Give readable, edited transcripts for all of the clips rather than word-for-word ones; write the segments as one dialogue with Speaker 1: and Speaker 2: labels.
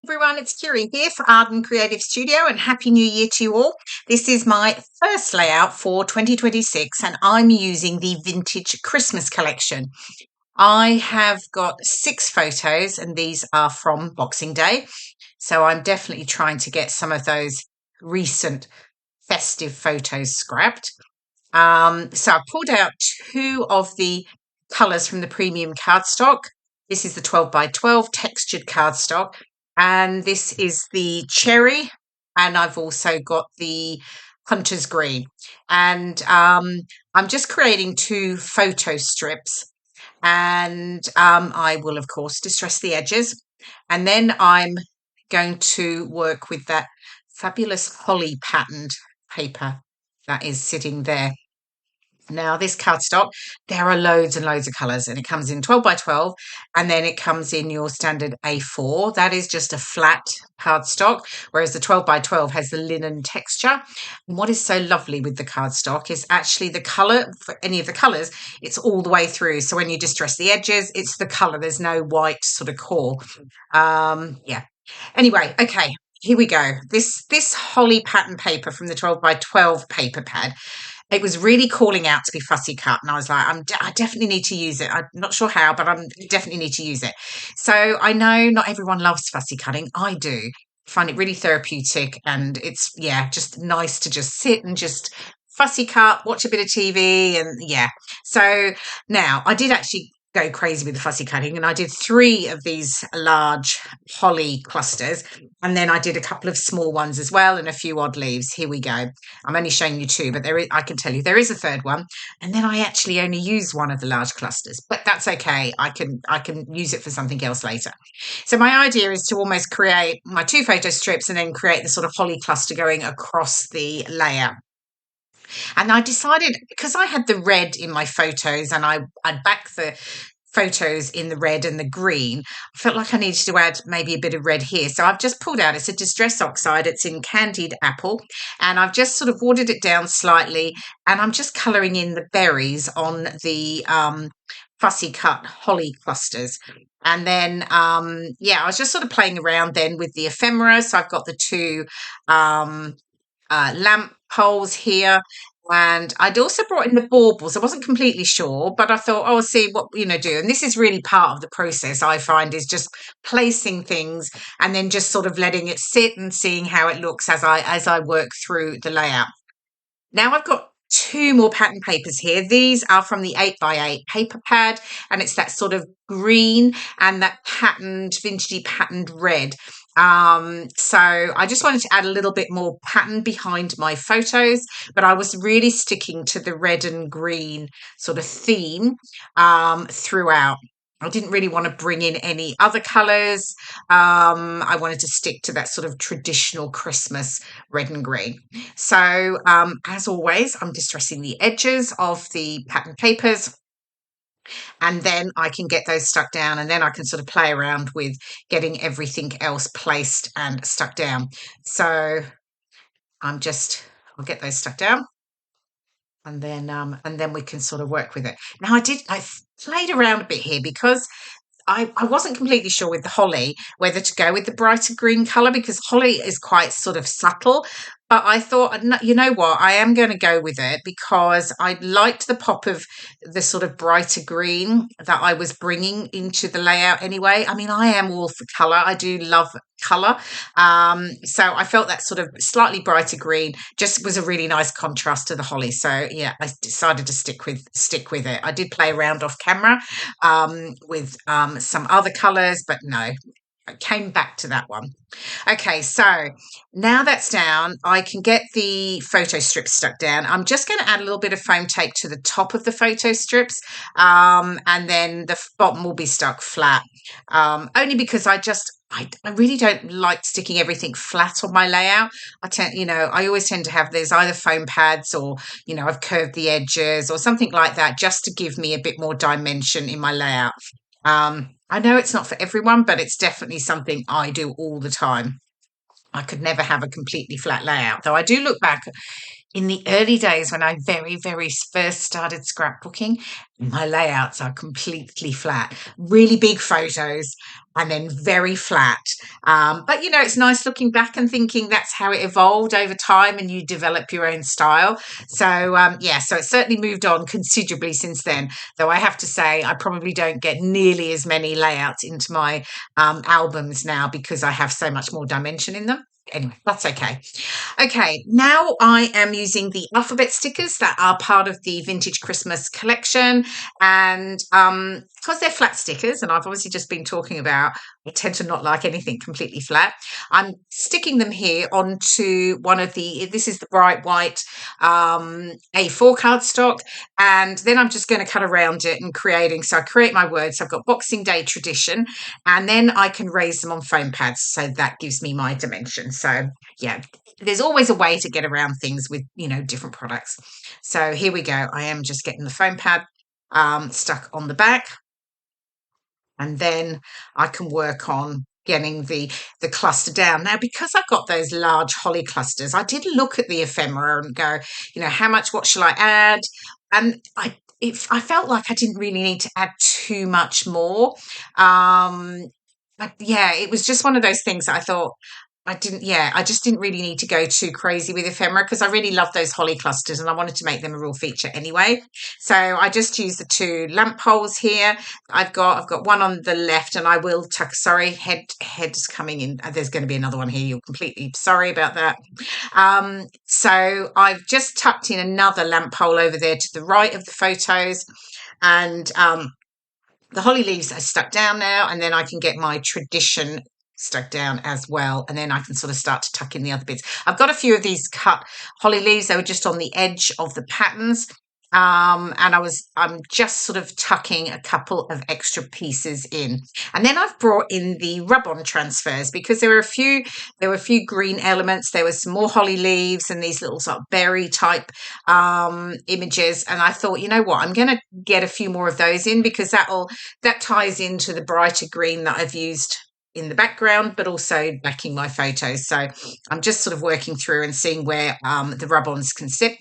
Speaker 1: Everyone, it's KIREI here for Arden Creative Studio and Happy New Year to you all. This is my first layout for 2026 and I'm using the Vintage Christmas collection. I have got 6 photos and these are from Boxing Day. So I'm definitely trying to get some of those recent festive photos scrapped. So I pulled out 2 of the colours from the premium cardstock. This is the 12 by 12 textured cardstock, and this is the cherry, and I've also got the hunter's green. And I'm just creating 2 photo strips, and I will, of course, distress the edges. And then I'm going to work with that fabulous holly patterned paper that is sitting there. Now, this cardstock, there are loads and loads of colours, and it comes in 12 by 12, and then it comes in your standard A4. That is just a flat cardstock, whereas the 12 by 12 has the linen texture. And what is so lovely with the cardstock is actually the colour, for any of the colours, it's all the way through. So when you distress the edges, it's the colour. There's no white sort of core. Yeah. Anyway, okay. Here we go. This holly pattern paper from the 12 by 12 paper pad, it was really calling out to be fussy cut, and I was like, I definitely need to use it. I'm not sure how, but I definitely need to use it. So I know not everyone loves fussy cutting. I do. Find it really therapeutic, and it's just nice to just sit and just fussy cut, watch a bit of TV, and yeah. So now I did actually go crazy with the fussy cutting, and I did 3 of these large holly clusters, and then I did a couple of small ones as well and a few odd leaves. Here we go. I'm only showing you 2, but I can tell you there is a third one, and then I actually only use one of the large clusters, but that's okay. I can use it for something else later. So my idea is to almost create my 2 photo strips and then create the sort of holly cluster going across the layer. And I decided, because I had the red in my photos and I'd back the photos in the red and the green, I felt like I needed to add maybe a bit of red here. So I've just pulled out, it's a Distress Oxide, it's in Candied Apple, and I've just sort of watered it down slightly, and I'm just colouring in the berries on the fussy cut holly clusters. And then, I was just sort of playing around then with the ephemera. So I've got the 2 lamp poles here, and I'd also brought in the baubles. I wasn't completely sure, but I thought, I'll see what do. And this is really part of the process, I find, is just placing things and then just sort of letting it sit and seeing how it looks as I work through the layout. Now I've got 2 more pattern papers here. These are from the 8 by 8 paper pad, and it's that sort of green and that vintagey patterned red. So I just wanted to add a little bit more pattern behind my photos, but I was really sticking to the red and green sort of theme throughout. I didn't really want to bring in any other colours. I wanted to stick to that sort of traditional Christmas red and green. So as always, I'm distressing the edges of the pattern papers, and then I can get those stuck down, and then I can sort of play around with getting everything else placed and stuck down. So I'll get those stuck down, and then we can sort of work with it. Now I played around a bit here because I wasn't completely sure with the holly whether to go with the brighter green colour, because holly is quite sort of subtle. But I thought, you know what, I am going to go with it because I liked the pop of the sort of brighter green that I was bringing into the layout anyway. I mean, I am all for colour. I do love colour. So I felt that sort of slightly brighter green just was a really nice contrast to the holly. So yeah, I decided to stick with it. I did play around off camera with some other colours, but no, I came back to that one. Okay, so now that's down, I can get the photo strips stuck down. I'm just going to add a little bit of foam tape to the top of the photo strips, and then the bottom will be stuck flat, only because I really don't like sticking everything flat on my layout. I always tend to have, there's either foam pads or, I've curved the edges or something like that, just to give me a bit more dimension in my layout. I know it's not for everyone, but it's definitely something I do all the time. I could never have a completely flat layout, though I do look back in the early days when I very, very first started scrapbooking, My layouts are completely flat, really big photos and then very flat. But, it's nice looking back and thinking that's how it evolved over time and you develop your own style. So, so it's certainly moved on considerably since then, though I have to say I probably don't get nearly as many layouts into my albums now because I have so much more dimension in them. Anyway, that's okay. Okay, now I am using the alphabet stickers that are part of the Vintage Christmas collection. And because they're flat stickers, and I've obviously just been talking about, I tend to not like anything completely flat. I'm sticking them here onto this is the bright white A4 cardstock. And then I'm just going to cut around it and creating. So I create my words. So I've got Boxing Day tradition, and then I can raise them on foam pads. So that gives me my dimension. So yeah, there's always a way to get around things with, different products. So here we go. I am just getting the foam pad stuck on the back, and then I can work on getting the cluster down. Now, because I've got those large holly clusters, I did look at the ephemera and go, what shall I add? And I felt like I didn't really need to add too much more. But yeah, it was just one of those things that I thought I just didn't really need to go too crazy with ephemera because I really love those holly clusters and I wanted to make them a real feature anyway. So I just used the 2 lamp poles here. I've got one on the left, and I will tuck, head's coming in. There's going to be another one here. You're completely sorry about that. So I've just tucked in another lamp pole over there to the right of the photos, and the holly leaves are stuck down now, and then I can get my tradition stuck down as well, and then I can sort of start to tuck in the other bits. I've got a few of these cut holly leaves. They were just on the edge of the patterns, and I'm just sort of tucking a couple of extra pieces in, and then I've brought in the rub-on transfers because there were a few green elements. There was some more holly leaves and these little sort of berry type images, and I thought, I'm going to get a few more of those in because that ties into the brighter green that I've used in the background, but also backing my photos. So I'm just sort of working through and seeing where the rub-ons can sit.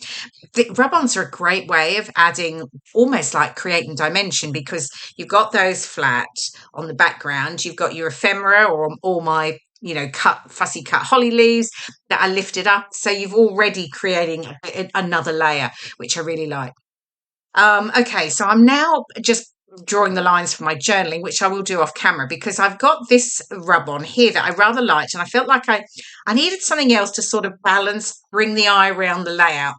Speaker 1: The rub-ons are a great way of adding, almost like creating dimension, because you've got those flat on the background. You've got your ephemera or all my fussy cut holly leaves that are lifted up. So you've already creating another layer, which I really like. Okay, so I'm now just drawing the lines for my journaling, which I will do off camera because I've got this rub on here that I rather liked, and I felt like I needed something else to sort of balance, bring the eye around the layout.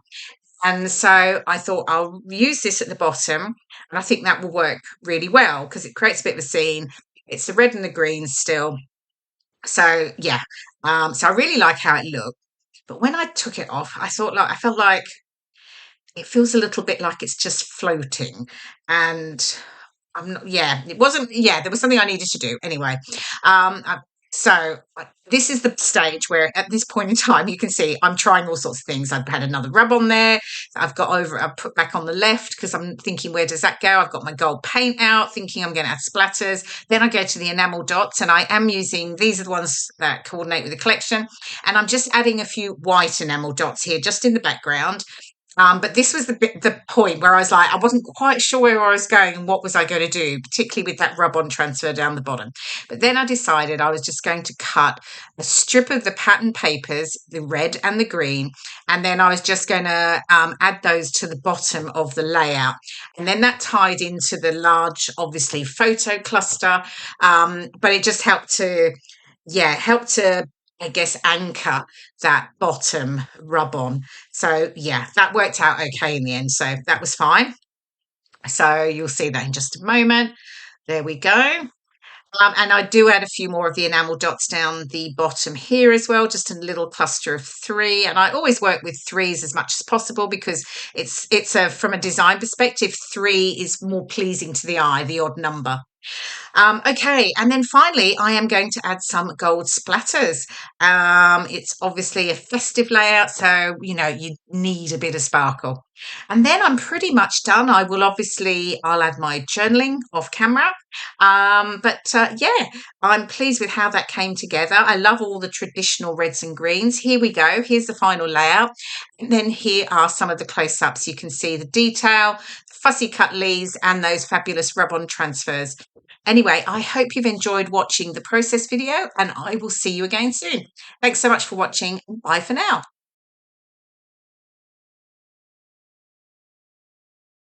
Speaker 1: And so I thought I'll use this at the bottom, and I think that will work really well because it creates a bit of a scene. It's the red and the green still. So yeah, so I really like how it looked. But when I took it off, I felt like it feels a little bit like it's just floating, and I'm not, it wasn't, there was something I needed to do anyway. So this is the stage where at this point in time, you can see I'm trying all sorts of things. I've had another rub on there. I've put back on the left because I'm thinking, where does that go? I've got my gold paint out, thinking I'm going to add splatters. Then I go to the enamel dots, and I am using, these are the ones that coordinate with the collection. And I'm just adding a few white enamel dots here, just in the background. But this was the point where I was like, I wasn't quite sure where I was going and what was I going to do, particularly with that rub-on transfer down the bottom. But then I decided I was just going to cut a strip of the pattern papers, the red and the green, and then I was just going to add those to the bottom of the layout. And then that tied into the large, obviously, photo cluster, but it just helped to I guess, anchor that bottom rub on. So yeah, that worked out okay in the end. So that was fine. So you'll see that in just a moment. There we go. And I do add a few more of the enamel dots down the bottom here as well, just a little cluster of 3. And I always work with 3s as much as possible because from a design perspective, 3 is more pleasing to the eye, the odd number. Okay, and then finally, I am going to add some gold splatters. It's obviously a festive layout, so, you need a bit of sparkle. And then I'm pretty much done. I'll add my journaling off camera. I'm pleased with how that came together. I love all the traditional reds and greens. Here we go. Here's the final layout. And then here are some of the close-ups. You can see the detail, the fussy cut leaves and those fabulous rub-on transfers. Anyway, I hope you've enjoyed watching the process video, and I will see you again soon. Thanks so much for watching. Bye for now.